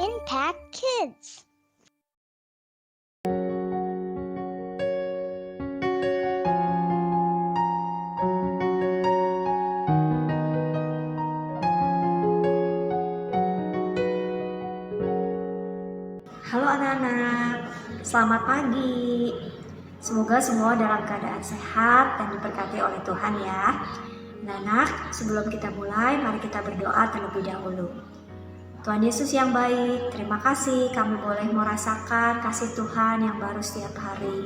Impact Kids. Halo anak-anak, selamat pagi. Semoga semua dalam keadaan sehat dan diberkati oleh Tuhan ya. Anak-anak, sebelum kita mulai, mari kita berdoa terlebih dahulu. Tuhan Yesus yang baik, terima kasih kami boleh merasakan kasih Tuhan yang baru setiap hari.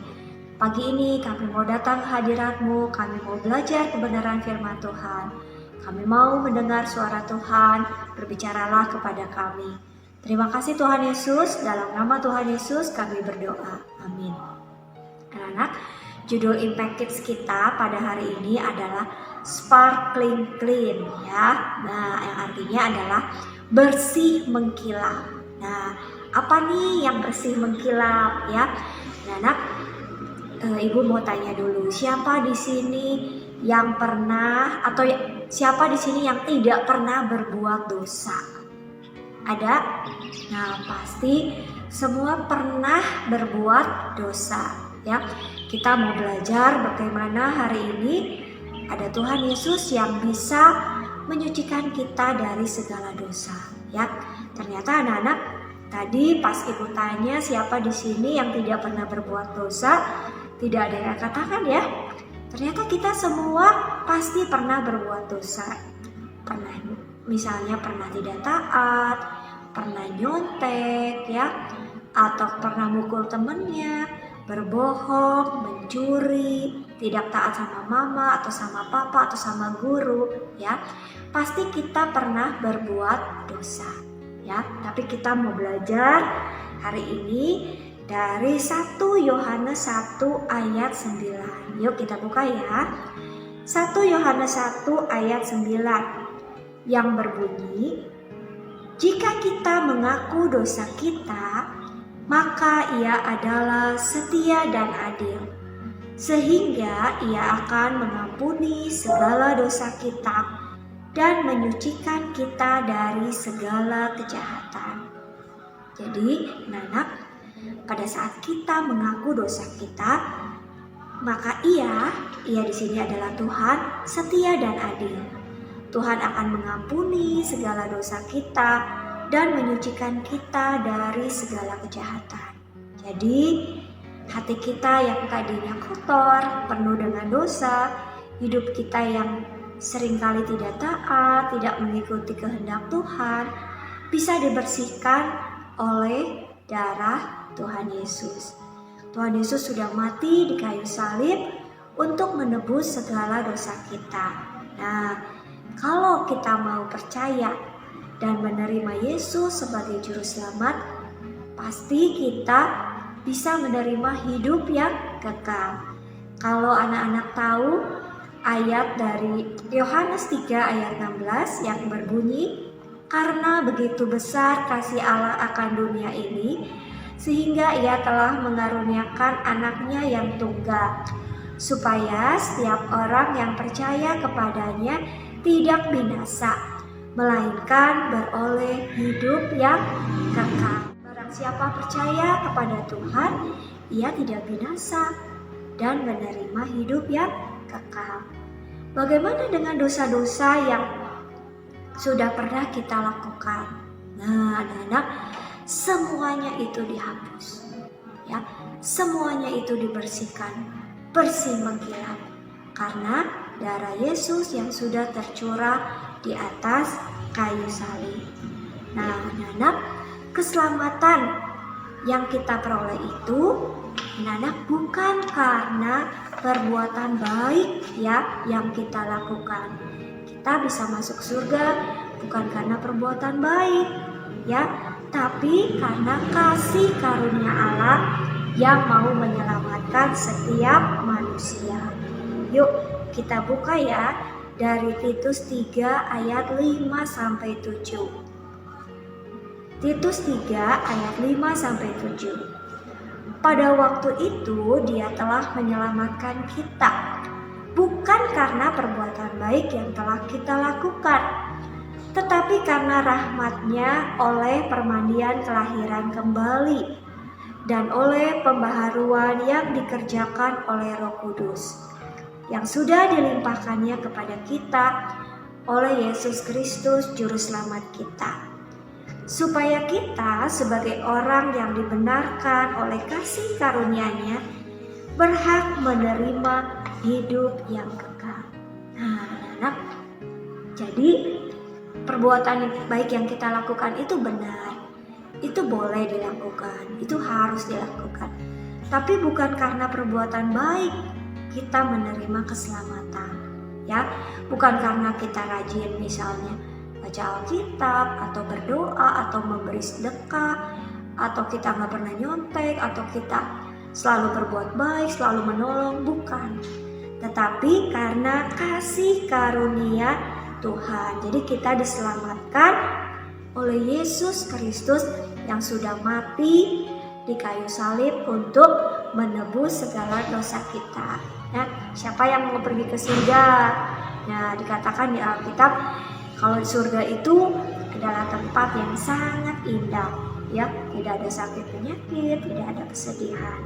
Pagi ini kami mau datang ke hadirat-Mu, kami mau belajar kebenaran firman Tuhan. Kami mau mendengar suara Tuhan, berbicaralah kepada kami. Terima kasih Tuhan Yesus, dalam nama Tuhan Yesus kami berdoa. Amin. Anak-anak, judul Impact Kids kita pada hari ini adalah Sparkling Clean ya. Nah, yang artinya adalah bersih mengkilap. Nah, apa nih yang bersih mengkilap ya? Anak-anak, Ibu mau tanya dulu, siapa di sini yang pernah atau siapa di sini yang tidak pernah berbuat dosa? Ada? Nah, pasti semua pernah berbuat dosa ya. Kita mau belajar bagaimana hari ini ada Tuhan Yesus yang bisa menyucikan kita dari segala dosa ya. Ternyata anak-anak, tadi pas Ibu tanya siapa di sini yang tidak pernah berbuat dosa, tidak ada yang katakan ya. Ternyata kita semua pasti pernah berbuat dosa. Misalnya pernah tidak taat, pernah nyontek ya, atau pernah mukul temennya, berbohong, mencuri, tidak taat sama mama atau sama papa atau sama guru ya. Pasti kita pernah berbuat dosa ya. Tapi kita mau belajar hari ini dari 1 Yohanes 1 ayat 9. Yuk kita buka ya. 1 Yohanes 1 ayat 9 yang berbunyi, jika kita mengaku dosa kita, maka Ia adalah setia dan adil, sehingga Ia akan mengampuni segala dosa kita dan menyucikan kita dari segala kejahatan. Jadi, anak, pada saat kita mengaku dosa kita, maka Ia di sini adalah Tuhan setia dan adil. Tuhan akan mengampuni segala dosa kita dan menyucikan kita dari segala kejahatan. Jadi, hati kita yang tadinya kotor, penuh dengan dosa, hidup kita yang seringkali tidak taat, tidak mengikuti kehendak Tuhan, bisa dibersihkan oleh darah Tuhan Yesus. Tuhan Yesus sudah mati di kayu salib untuk menebus segala dosa kita. Nah, kalau kita mau percaya dan menerima Yesus sebagai juru selamat, pasti kita bisa menerima hidup yang kekal. Kalau anak-anak tahu ayat dari Yohanes 3 ayat 16 yang berbunyi, karena begitu besar kasih Allah akan dunia ini, sehingga Ia telah mengaruniakan anaknya yang tunggal, supaya setiap orang yang percaya kepadanya tidak binasa, melainkan beroleh hidup yang kekal. Barang siapa percaya kepada Tuhan, ia tidak binasa dan menerima hidup yang kekal. Bagaimana dengan dosa-dosa yang sudah pernah kita lakukan? Nah, anak-anak, semuanya itu dihapus ya. Semuanya itu dibersihkan, bersih mengkilap, karena darah Yesus yang sudah tercurah di atas kayu salib. Nah, anak-anak, keselamatan yang kita peroleh itu, anak-anak, bukan karena perbuatan baik ya yang kita lakukan. Kita bisa masuk surga bukan karena perbuatan baik ya, tapi karena kasih karunia Allah yang mau menyelamatkan setiap manusia. Yuk kita buka ya dari Titus 3 ayat 5 sampai 7. Titus 3 ayat 5 sampai 7. Pada waktu itu Dia telah menyelamatkan kita, bukan karena perbuatan baik yang telah kita lakukan, tetapi karena rahmat-Nya oleh permandian kelahiran kembali dan oleh pembaharuan yang dikerjakan oleh Roh Kudus yang sudah dilimpahkannya kepada kita oleh Yesus Kristus Juru Selamat kita, supaya kita sebagai orang yang dibenarkan oleh kasih karunia-Nya berhak menerima hidup yang kekal. Nah, anak-anak, jadi perbuatan baik yang kita lakukan itu benar, itu boleh dilakukan, itu harus dilakukan. Tapi bukan karena perbuatan baik kita menerima keselamatan, ya. Bukan karena kita rajin misalnya baca Alkitab atau berdoa atau memberi sedekah atau kita nggak pernah nyontek atau kita selalu berbuat baik, selalu menolong, bukan. Tetapi karena kasih karunia Tuhan. Jadi kita diselamatkan oleh Yesus Kristus yang sudah mati di kayu salib untuk menebus segala dosa kita. Ya, siapa yang mau pergi ke surga? Ya, dikatakan di Alkitab kalau surga itu adalah tempat yang sangat indah, ya, tidak ada sakit penyakit, tidak ada kesedihan.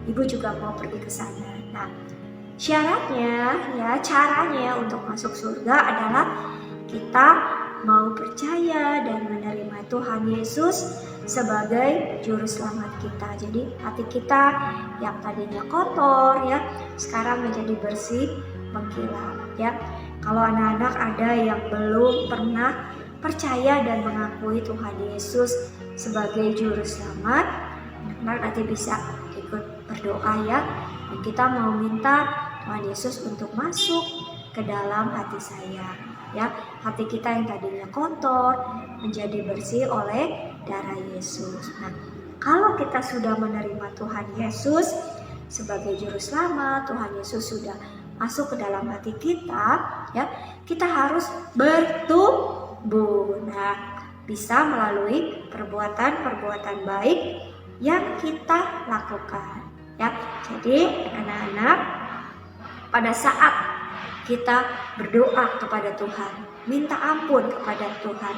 Ibu juga mau pergi ke sana. Nah, syaratnya, ya, caranya untuk masuk surga adalah kita mau percaya dan menerima Tuhan Yesus sebagai juru selamat kita. Jadi hati kita yang tadinya kotor, ya, sekarang menjadi bersih, mengkilat, ya. Kalau anak-anak ada yang belum pernah percaya dan mengakui Tuhan Yesus sebagai juru selamat, anak-anak nanti bisa ikut berdoa, ya. Dan kita mau minta Tuhan Yesus untuk masuk ke dalam hati saya, ya. Hati kita yang tadinya kotor menjadi bersih oleh darah Yesus. Nah, kalau kita sudah menerima Tuhan Yesus sebagai juru selamat, Tuhan Yesus sudah masuk ke dalam hati kita, ya, kita harus bertumbuh. Nah, bisa melalui perbuatan-perbuatan baik yang kita lakukan, ya. Jadi anak-anak, pada saat kita berdoa kepada Tuhan, minta ampun kepada Tuhan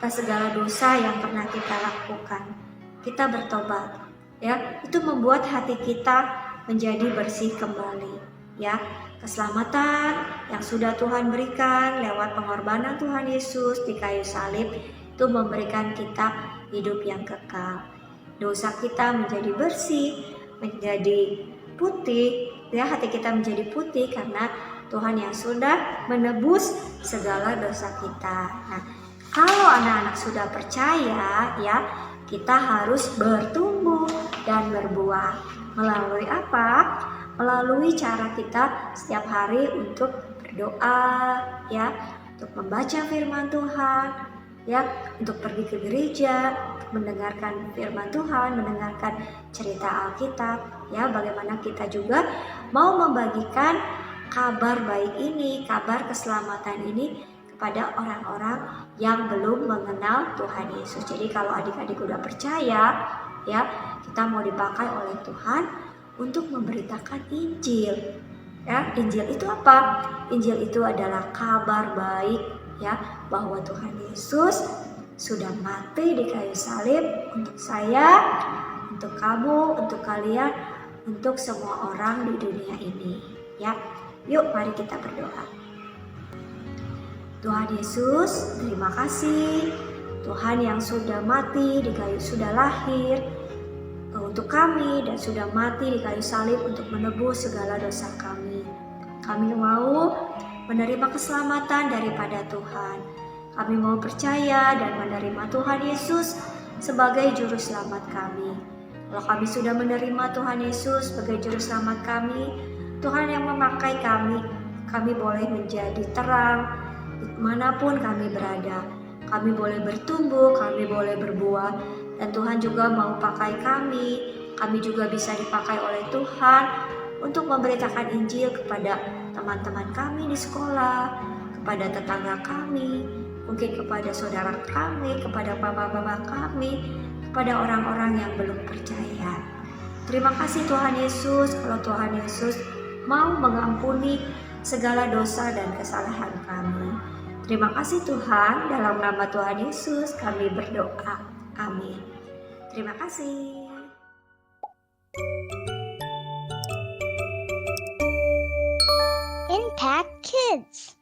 atas segala dosa yang pernah kita lakukan, kita bertobat, ya, itu membuat hati kita menjadi bersih kembali, ya. Keselamatan yang sudah Tuhan berikan lewat pengorbanan Tuhan Yesus di kayu salib itu memberikan kita hidup yang kekal. Dosa kita menjadi bersih, menjadi putih, ya, hati kita menjadi putih karena Tuhan yang sudah menebus segala dosa kita. Nah, kalau anak-anak sudah percaya, ya, kita harus bertumbuh dan berbuah. Melalui apa? Melalui cara kita setiap hari untuk berdoa, ya, untuk membaca firman Tuhan, ya, untuk pergi ke gereja, mendengarkan firman Tuhan, mendengarkan cerita Alkitab, ya, bagaimana kita juga mau membagikan kabar baik ini, kabar keselamatan ini kepada orang-orang yang belum mengenal Tuhan Yesus. Jadi kalau adik-adik udah percaya, ya, kita mau dipakai oleh Tuhan untuk memberitakan Injil, ya. Injil itu apa? Injil itu adalah kabar baik, ya, bahwa Tuhan Yesus sudah mati di kayu salib untuk saya, untuk kamu, untuk kalian, untuk semua orang di dunia ini, ya. Yuk, mari kita berdoa. Tuhan Yesus, terima kasih. Tuhan yang sudah mati di kayu, sudah lahir untuk kami dan sudah mati di kayu salib untuk menebus segala dosa kami. Kami mau menerima keselamatan daripada Tuhan. Kami mau percaya dan menerima Tuhan Yesus sebagai juru selamat kami. Kalau kami sudah menerima Tuhan Yesus sebagai juru selamat kami, Tuhan yang memakai kami boleh menjadi terang dimanapun kami berada. Kami boleh bertumbuh, kami boleh berbuah, dan Tuhan juga mau pakai kami. Kami juga bisa dipakai oleh Tuhan untuk memberitakan Injil kepada teman-teman kami di sekolah, kepada tetangga kami, mungkin kepada saudara kami, kepada mama-mama kami, kepada orang-orang yang belum percaya. Terima kasih Tuhan Yesus, kalau Tuhan Yesus mau mengampuni segala dosa dan kesalahan kami. Terima kasih Tuhan, dalam nama Tuhan Yesus kami berdoa. Amin. Terima kasih. Impact Kids.